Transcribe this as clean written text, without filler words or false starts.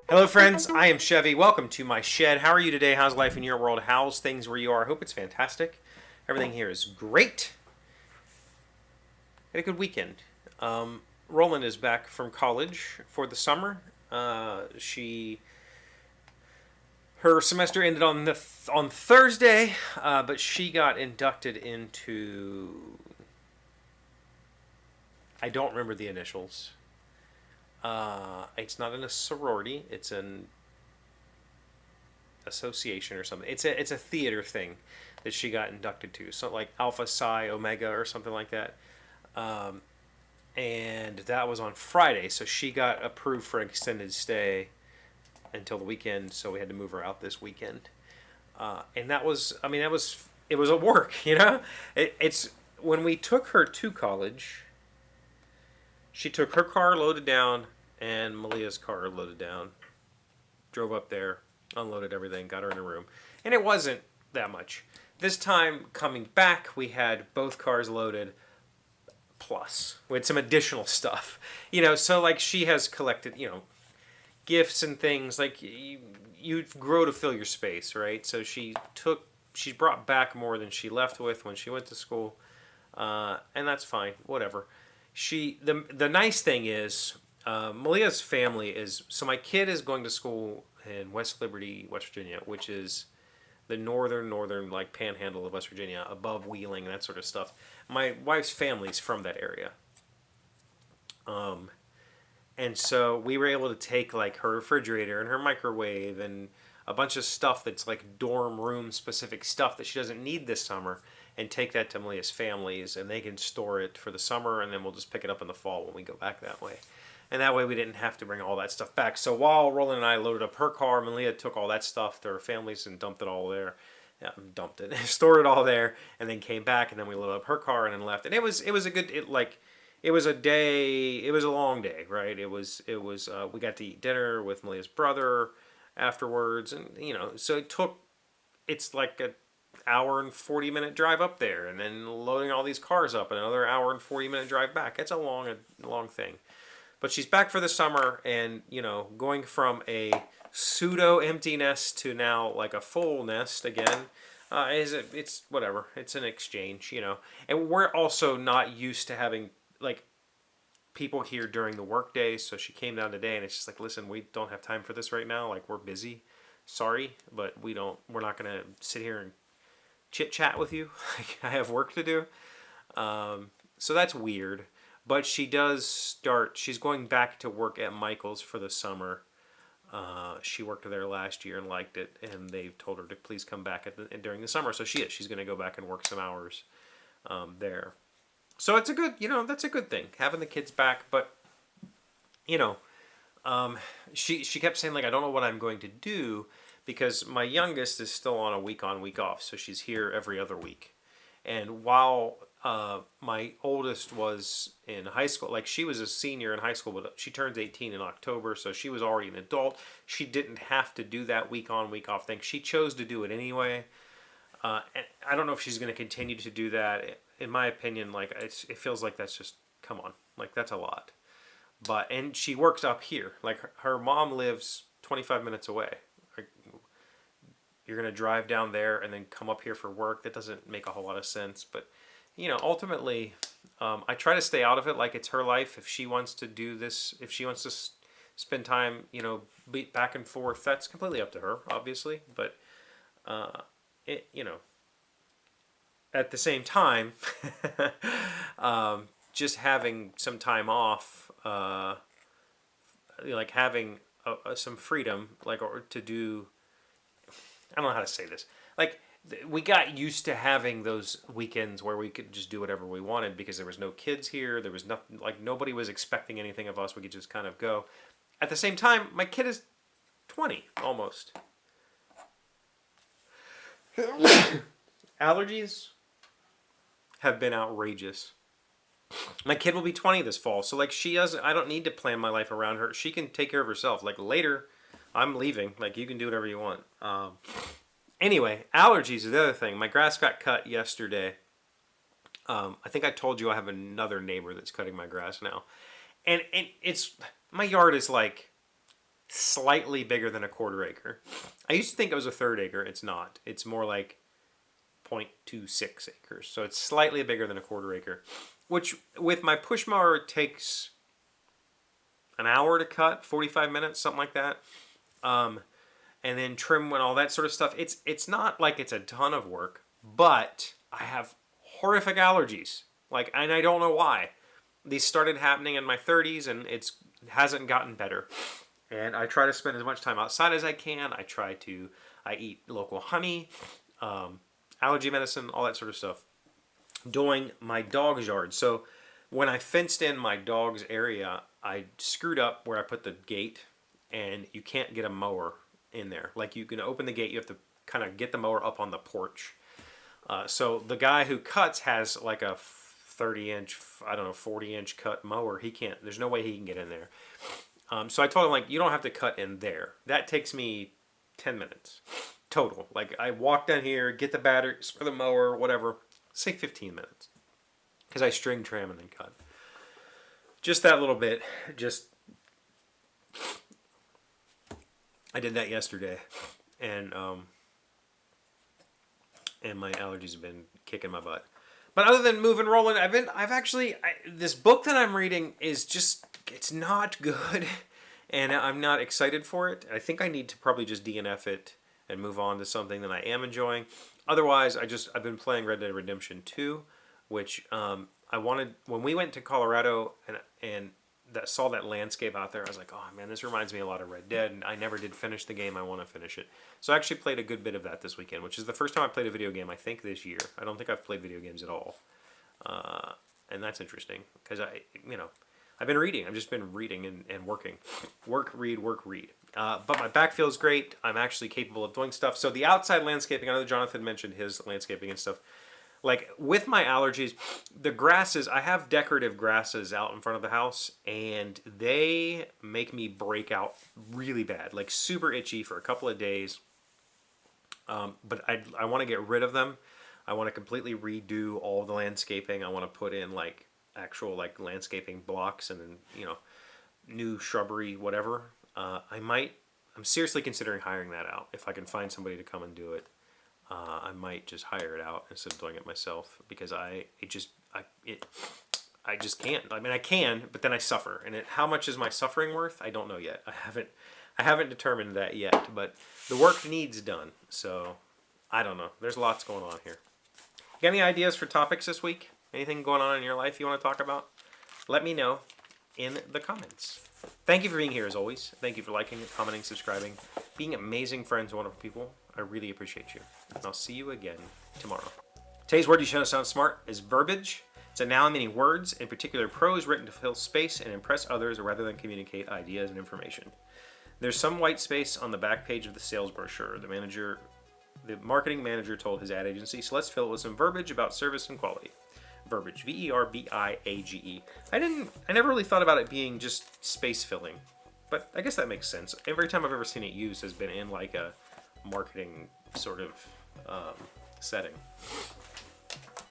Hello, friends. I am Chevy. Welcome to my shed. How are you today? How's life in your world? How's things where you are? I hope it's fantastic. Everything here is great. Had a good weekend. Roland is back from college for the summer. She her semester ended on Thursday, but she got inducted into, I don't remember the initials. It's not in a sorority. It's an association or something. It's a theater thing that she got inducted to. So like Alpha Psi Omega or something like that. Um, and that was on Friday. So she got approved for an extended stay until the weekend. So we had to move her out this weekend. And that was, I mean, it was a work. It's when we took her to college. She took her car loaded down and Malia's car loaded down. Drove up there, unloaded everything, got her in a room. And it wasn't that much. This time coming back, we had both cars loaded plus. We had some additional stuff. So like she has collected, gifts and things. Like you grow to fill your space, right? So she brought back more than she left with when she went to school. And that's fine, whatever. The nice thing is, Malia's family is, so my kid is going to school in West Liberty, West Virginia, which is the northern like panhandle of West Virginia, above Wheeling and that sort of stuff. My wife's family's from that area. And so we were able to take like her refrigerator and her microwave and a bunch of stuff that's like dorm room specific stuff that she doesn't need this summer, and take that to Malia's families, and they can store it for the summer, and then we'll just pick it up in the fall when we go back that way. And that way we didn't have to bring all that stuff back. So while Roland and I loaded up her car, Malia took all that stuff to her families and dumped it all there. Yeah, dumped it, stored it all there, and then came back, and then we loaded up her car and then left. And it was a good, it was a day, it was a long day, right? We got to eat dinner with Malia's brother afterwards, and so it's like a hour and 40-minute drive up there, and then loading all these cars up, and another hour and 40-minute drive back. It's a long thing. But she's back for the summer, and going from a pseudo empty nest to now like a full nest again. It's whatever. It's an exchange. And we're also not used to having like people here during the workday. So she came down today, and it's just like, listen, we don't have time for this right now. Like, we're busy. Sorry, but we're not gonna sit here and chit chat with you. I have work to do. So that's weird. But she's going back to work at Michael's for the summer. She worked there last year and liked it, and they've told her to please come back during the summer. So she's going to go back and work some hours there. So it's that's a good thing, having the kids back. But, she kept saying, like, I don't know what I'm going to do, because my youngest is still on a week on, week off. So she's here every other week. And while my oldest was in high school, like she was a senior in high school, but she turns 18 in October, so she was already an adult. She didn't have to do that week on, week off thing. She chose to do it anyway. And I don't know if she's going to continue to do that. In my opinion, like it feels like that's just, come on, like that's a lot. And she works up here. Like her mom lives 25 minutes away. Like, you're going to drive down there and then come up here for work. That doesn't make a whole lot of sense. But, ultimately, I try to stay out of it like it's her life. If she wants to do this, if she wants to spend time, back and forth, that's completely up to her, obviously. But, at the same time, just having some time off, like having some freedom, like, or to do, I don't know how to say this. Like, we got used to having those weekends where we could just do whatever we wanted because there was no kids here. There was nothing, like nobody was expecting anything of us. We could just kind of go. At the same time, my kid is 20 almost. Allergies have been outrageous. My kid will be 20 this fall, so like I don't need to plan my life around her. She can take care of herself. Like later, I'm leaving. Like you can do whatever you want. Anyway, allergies is the other thing. My grass got cut yesterday. I think I told you I have another neighbor that's cutting my grass now. And it's, my yard is like slightly bigger than a 1/4 acre. I used to think it was a 1/3 acre. It's not. It's more like 0.26 acres. So it's slightly bigger than a 1/4 acre, which with my push mower takes an hour to cut, 45 minutes, something like that. And then trim and all that sort of stuff. It's not like it's a ton of work, but I have horrific allergies. Like, and I don't know why. These started happening in my 30s, and it hasn't gotten better. And I try to spend as much time outside as I can. I eat local honey, allergy medicine, all that sort of stuff. Doing my dog's yard. So when I fenced in my dog's area, I screwed up where I put the gate, and you can't get a mower in there. Like, you can open the gate, you have to kind of get the mower up on the porch. So the guy who cuts has like a 30-inch, 40-inch cut mower. He can't, there's no way he can get in there. So I told him, like, you don't have to cut in there. That takes me 10 minutes total. Like, I walk down here, get the batteries for the mower, whatever, say 15 minutes. Because I string trim and then cut. Just that little bit. I did that yesterday. And my allergies have been kicking my butt. But other than moving, rolling, this book that I'm reading is just, it's not good. And I'm not excited for it. I think I need to probably just DNF it and move on to something that I am enjoying. Otherwise, I've been playing Red Dead Redemption 2, which I wanted, when we went to Colorado and saw that landscape out there, I was like, oh man, this reminds me a lot of Red Dead, and I never did finish the game. I want to finish it. So I actually played a good bit of that this weekend, which is the first time I played a video game, I think, this year. I don't think I've played video games at all. And that's interesting, because I've been reading. I've just been reading and working. Work, read, work, read. But my back feels great. I'm actually capable of doing stuff. So the outside landscaping, I know Jonathan mentioned his landscaping and stuff. Like, with my allergies, the grasses, I have decorative grasses out in front of the house, and they make me break out really bad, like super itchy for a couple of days. But I want to get rid of them. I want to completely redo all the landscaping. I want to put in like actual like landscaping blocks and then, new shrubbery, whatever. I'm seriously considering hiring that out. If I can find somebody to come and do it, I might just hire it out instead of doing it myself, because I just can't. I mean, I can, but then I suffer. And how much is my suffering worth? I don't know yet. I haven't determined that yet, but the work needs done. So I don't know. There's lots going on here. Got any ideas for topics this week? Anything going on in your life you want to talk about? Let me know in the comments. Thank you for being here as always. Thank you for liking, commenting, subscribing, being amazing friends, wonderful people. I really appreciate you. And I'll see you again tomorrow. Today's word you should sound smart is verbiage. It's a noun meaning words, in particular prose written to fill space and impress others rather than communicate ideas and information. There's some white space on the back page of the sales brochure. The marketing manager told his ad agency, so let's fill it with some verbiage about service and quality. Verbiage, V-E-R-B-I-A-G-E. I never really thought about it being just space filling, but I guess that makes sense. Every time I've ever seen it used has been in like a marketing sort of setting.